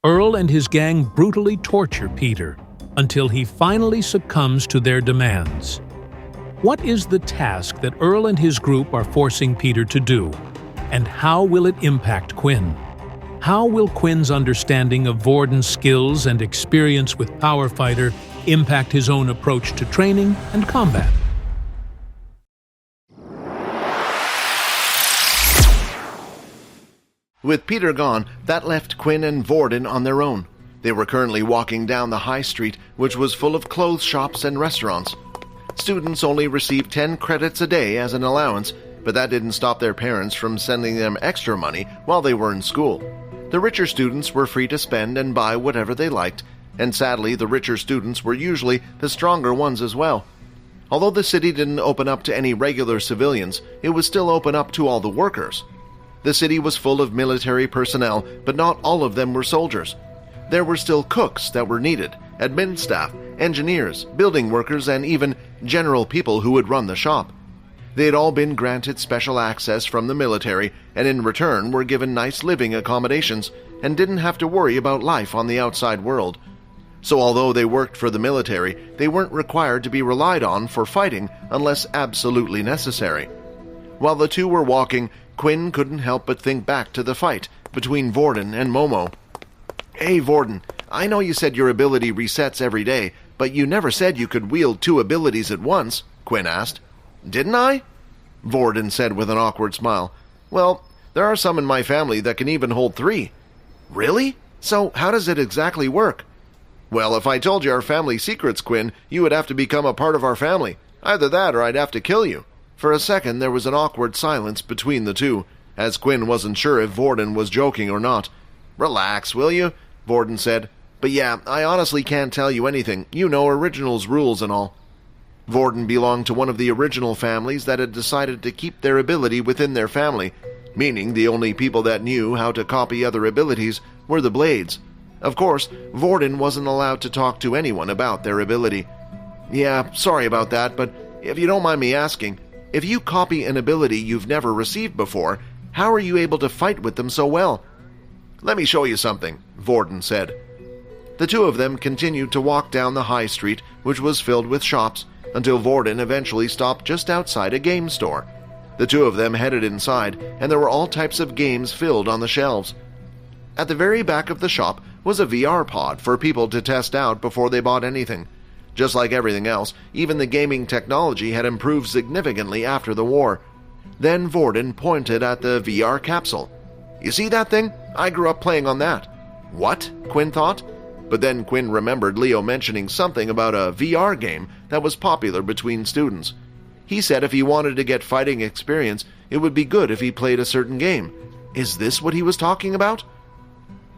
Earl and his gang brutally torture Peter until he finally succumbs to their demands. What is the task that Earl and his group are forcing Peter to do, and how will it impact Quinn? How will Quinn's understanding of Vordon's skills and experience with Power Fighter impact his own approach to training and combat? With Peter gone, that left Quinn and Vordon on their own. They were currently walking down the high street, which was full of clothes shops and restaurants. Students only received 10 credits a day as an allowance, but that didn't stop their parents from sending them extra money while they were in school. The richer students were free to spend and buy whatever they liked, and sadly the richer students were usually the stronger ones as well. Although the city didn't open up to any regular civilians, it was still open up to all the workers. The city was full of military personnel, but not all of them were soldiers. There were still cooks that were needed, admin staff, engineers, building workers, and even general people who would run the shop. They had all been granted special access from the military, and in return were given nice living accommodations and didn't have to worry about life on the outside world. So although they worked for the military, they weren't required to be relied on for fighting unless absolutely necessary. While the two were walking, Quinn couldn't help but think back to the fight between Vordon and Momo. "Hey, Vordon, I know you said your ability resets every day, but you never said you could wield two abilities at once," Quinn asked. "Didn't I?" Vordon said with an awkward smile. "Well, there are some in my family that can even hold 3. "Really? So how does it exactly work?" "Well, if I told you our family secrets, Quinn, you would have to become a part of our family. Either that or I'd have to kill you." For a second there was an awkward silence between the two, as Quinn wasn't sure if Vordon was joking or not. "Relax, will you?" Vordon said. "But yeah, I honestly can't tell you anything. You know Originals rules and all." Vordon belonged to one of the original families that had decided to keep their ability within their family, meaning the only people that knew how to copy other abilities were the Blades. Of course, Vordon wasn't allowed to talk to anyone about their ability. "Yeah, sorry about that, but if you don't mind me asking, if you copy an ability you've never received before, how are you able to fight with them so well?" "Let me show you something," Vordon said. The two of them continued to walk down the high street, which was filled with shops, until Vordon eventually stopped just outside a game store. The two of them headed inside, and there were all types of games filled on the shelves. At the very back of the shop was a VR pod for people to test out before they bought anything. Just like everything else, even the gaming technology had improved significantly after the war. Then Vordon pointed at the VR capsule. "You see that thing? I grew up playing on that." "What?" Quinn thought. But then Quinn remembered Leo mentioning something about a VR game that was popular between students. He said if he wanted to get fighting experience, it would be good if he played a certain game. Is this what he was talking about?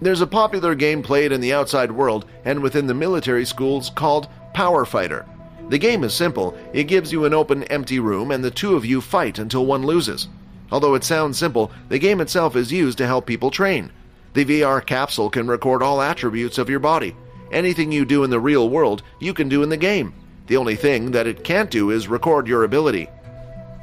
"There's a popular game played in the outside world and within the military schools called Power Fighter. The game is simple. It gives you an open, empty room and the two of you fight until one loses. Although it sounds simple, the game itself is used to help people train. The VR capsule can record all attributes of your body. Anything you do in the real world, you can do in the game. The only thing that it can't do is record your ability."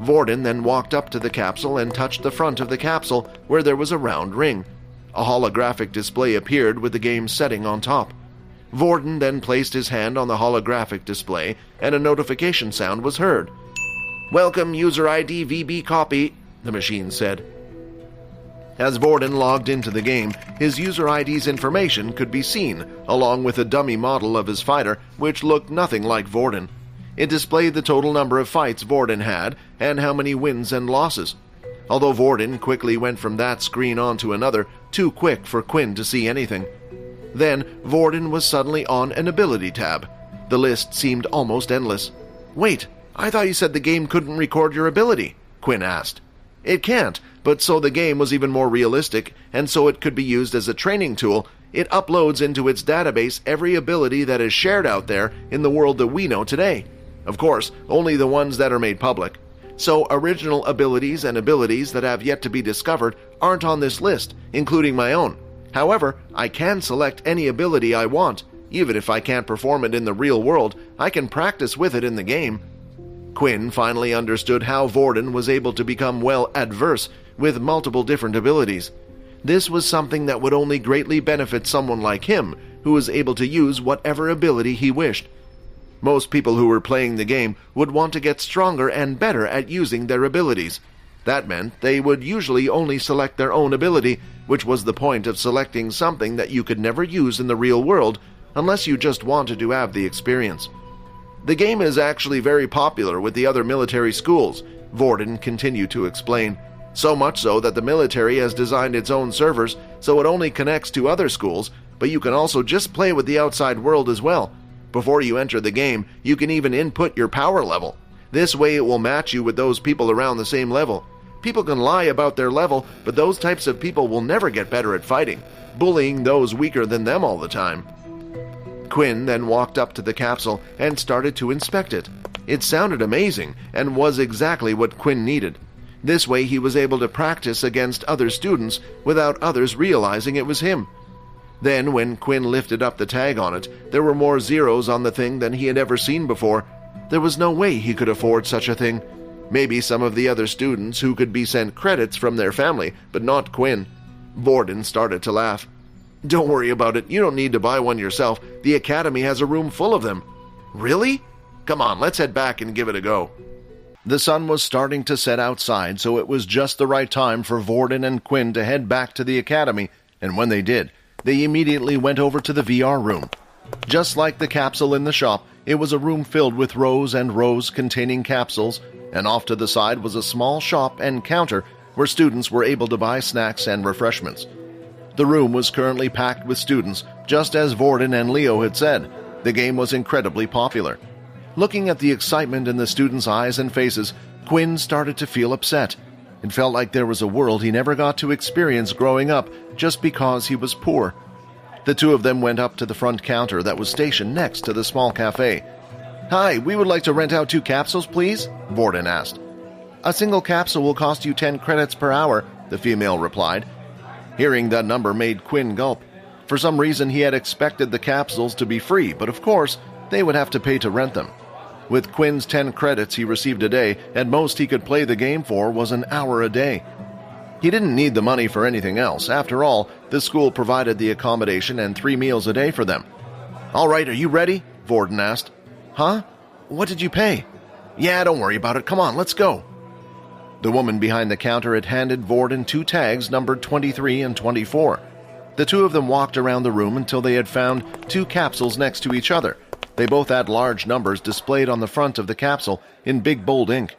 Vordon then walked up to the capsule and touched the front of the capsule where there was a round ring. A holographic display appeared with the game's setting on top. Vordon then placed his hand on the holographic display and a notification sound was heard. "Welcome, user ID VB copy," the machine said. As Vordon logged into the game, his user ID's information could be seen, along with a dummy model of his fighter, which looked nothing like Vordon. It displayed the total number of fights Vordon had, and how many wins and losses. Although Vordon quickly went from that screen on to another, too quick for Quinn to see anything. Then, Vordon was suddenly on an ability tab. The list seemed almost endless. "Wait, I thought you said the game couldn't record your ability," Quinn asked. "It can't, but so the game was even more realistic, and so it could be used as a training tool, it uploads into its database every ability that is shared out there in the world that we know today. Of course, only the ones that are made public. So original abilities and abilities that have yet to be discovered aren't on this list, including my own. However, I can select any ability I want. Even if I can't perform it in the real world, I can practice with it in the game." Quinn finally understood how Vordon was able to become well adverse with multiple different abilities. This was something that would only greatly benefit someone like him, who was able to use whatever ability he wished. Most people who were playing the game would want to get stronger and better at using their abilities. That meant they would usually only select their own ability, which was the point of selecting something that you could never use in the real world unless you just wanted to have the experience. The game is actually very popular with the other military schools, Vordon continued to explain. So much so that the military has designed its own servers so it only connects to other schools, but you can also just play with the outside world as well. Before you enter the game, you can even input your power level. This way it will match you with those people around the same level. People can lie about their level, but those types of people will never get better at fighting, bullying those weaker than them all the time. Quinn then walked up to the capsule and started to inspect it. It sounded amazing and was exactly what Quinn needed. This way he was able to practice against other students without others realizing it was him. Then, when Quinn lifted up the tag on it, there were more zeros on the thing than he had ever seen before. There was no way he could afford such a thing. Maybe some of the other students who could be sent credits from their family, but not Quinn. Vordon started to laugh. "Don't worry about it. You don't need to buy one yourself. The academy has a room full of them." "Really? Come on, let's head back and give it a go." The sun was starting to set outside, so it was just the right time for Vordon and Quinn to head back to the academy, and when they did, they immediately went over to the VR room. Just like the capsule in the shop, it was a room filled with rows and rows containing capsules, and off to the side was a small shop and counter where students were able to buy snacks and refreshments. The room was currently packed with students, just as Vordon and Leo had said. The game was incredibly popular. Looking at the excitement in the students' eyes and faces, Quinn started to feel upset. It felt like there was a world he never got to experience growing up just because he was poor. The two of them went up to the front counter that was stationed next to the small cafe. "Hi, we would like to rent out 2 capsules, please," Vordon asked. "A single capsule will cost you 10 credits per hour," the female replied. Hearing that number made Quinn gulp. For some reason he had expected the capsules to be free, but of course, they would have to pay to rent them. With Quinn's 10 credits he received a day, at most he could play the game for was an hour a day. He didn't need the money for anything else. After all, the school provided the accommodation and 3 meals a day for them. "All right, are you ready?" Vordon asked. "Huh? What did you pay?" "Yeah, don't worry about it. Come on, let's go." The woman behind the counter had handed Vordon 2 tags numbered 23 and 24. The two of them walked around the room until they had found 2 capsules next to each other. They both had large numbers displayed on the front of the capsule in big bold ink.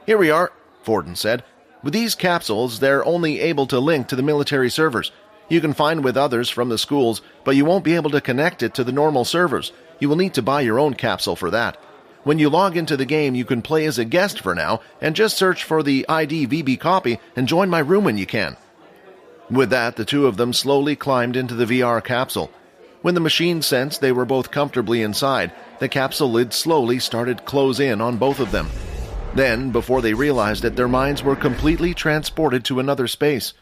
"Here we are," Vordon said. "With these capsules, they're only able to link to the military servers. You can find with others from the schools, but you won't be able to connect it to the normal servers. You will need to buy your own capsule for that. When you log into the game, you can play as a guest for now, and just search for the ID VB copy and join my room when you can." With that, the two of them slowly climbed into the VR capsule. When the machine sensed they were both comfortably inside, the capsule lid slowly started to close in on both of them. Then, before they realized it, their minds were completely transported to another space.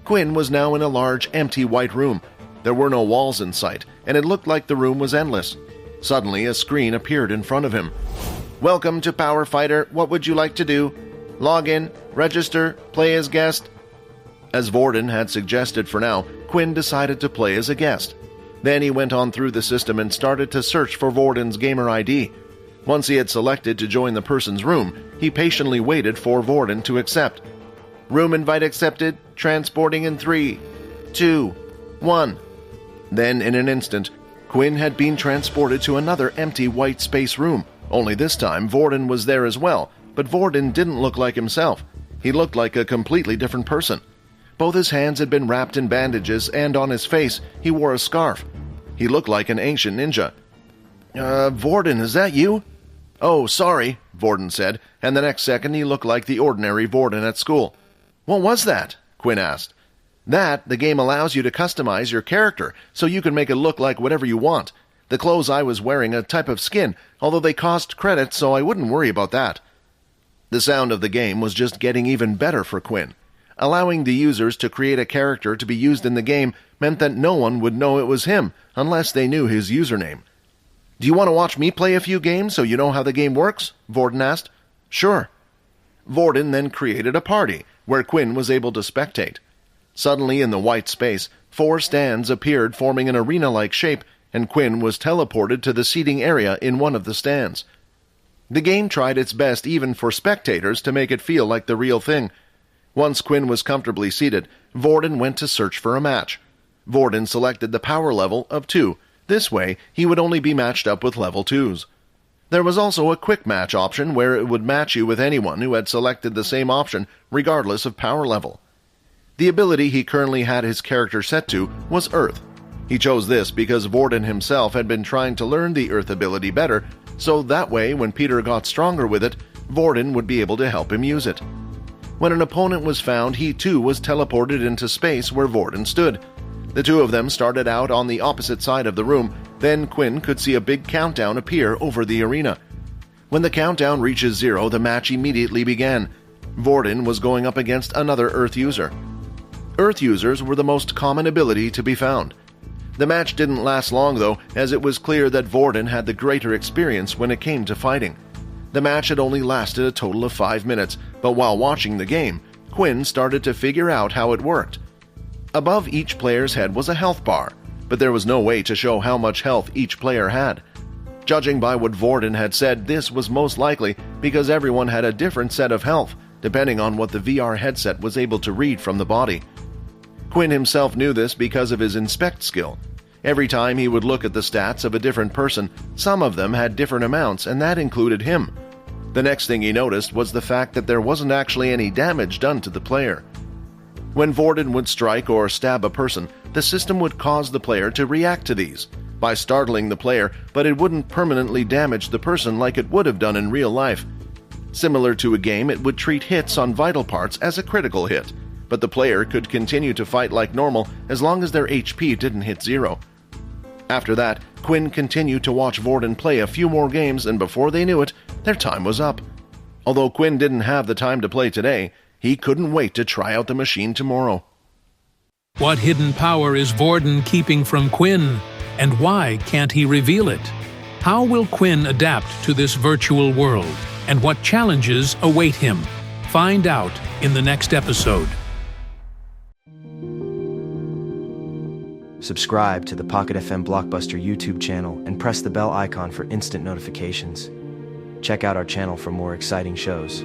Quinn was now in a large, empty white room. There were no walls in sight, and it looked like the room was endless. Suddenly, a screen appeared in front of him. "Welcome to Power Fighter. What would you like to do? Log in, register, play as guest." As Vordon had suggested for now, Quinn decided to play as a guest. Then he went on through the system and started to search for Vordon's gamer ID. Once he had selected to join the person's room, he patiently waited for Vordon to accept. "Room invite accepted. Transporting in 3, 2, 1. Then, in an instant, Quinn had been transported to another empty white space room. Only this time, Vordon was there as well, but Vordon didn't look like himself. He looked like a completely different person. Both his hands had been wrapped in bandages, and on his face, he wore a scarf. He looked like an ancient ninja. Vordon, is that you?" "Oh, sorry," Vordon said, and the next second he looked like the ordinary Vordon at school. "What was that?" Quinn asked. "That, the game allows you to customize your character, so you can make it look like whatever you want. The clothes I was wearing, a type of skin, although they cost credits, so I wouldn't worry about that." The sound of the game was just getting even better for Quinn. Allowing the users to create a character to be used in the game meant that no one would know it was him unless they knew his username. "Do you want to watch me play a few games so you know how the game works?" Vordon asked. "Sure." Vordon then created a party, where Quinn was able to spectate. Suddenly, in the white space, 4 stands appeared forming an arena-like shape, and Quinn was teleported to the seating area in one of the stands. The game tried its best even for spectators to make it feel like the real thing. Once Quinn was comfortably seated, Vordon went to search for a match. Vordon selected the power level of 2. This way, he would only be matched up with level 2s. There was also a quick match option where it would match you with anyone who had selected the same option regardless of power level. The ability he currently had his character set to was Earth. He chose this because Vordon himself had been trying to learn the Earth ability better, so that way when Peter got stronger with it, Vordon would be able to help him use it. When an opponent was found, he too was teleported into space where Vordon stood. The two of them started out on the opposite side of the room, then Quinn could see a big countdown appear over the arena. When the countdown reaches 0, the match immediately began. Vordon was going up against another Earth user. Earth users were the most common ability to be found. The match didn't last long though, as it was clear that Vordon had the greater experience when it came to fighting. The match had only lasted a total of 5 minutes, but while watching the game, Quinn started to figure out how it worked. Above each player's head was a health bar, but there was no way to show how much health each player had. Judging by what Vordon had said, this was most likely because everyone had a different set of health, depending on what the VR headset was able to read from the body. Quinn himself knew this because of his inspect skill. Every time he would look at the stats of a different person, some of them had different amounts, and that included him. The next thing he noticed was the fact that there wasn't actually any damage done to the player. When Vordon would strike or stab a person, the system would cause the player to react to these by startling the player, but it wouldn't permanently damage the person like it would have done in real life. Similar to a game, it would treat hits on vital parts as a critical hit, but the player could continue to fight like normal as long as their HP didn't hit 0. After that, Quinn continued to watch Vordon play a few more games, and before they knew it, their time was up. Although Quinn didn't have the time to play today, he couldn't wait to try out the machine tomorrow. What hidden power is Vordon keeping from Quinn, and why can't he reveal it? How will Quinn adapt to this virtual world, and what challenges await him? Find out in the next episode. Subscribe to the Pocket FM Blockbuster YouTube channel and press the bell icon for instant notifications. Check out our channel for more exciting shows.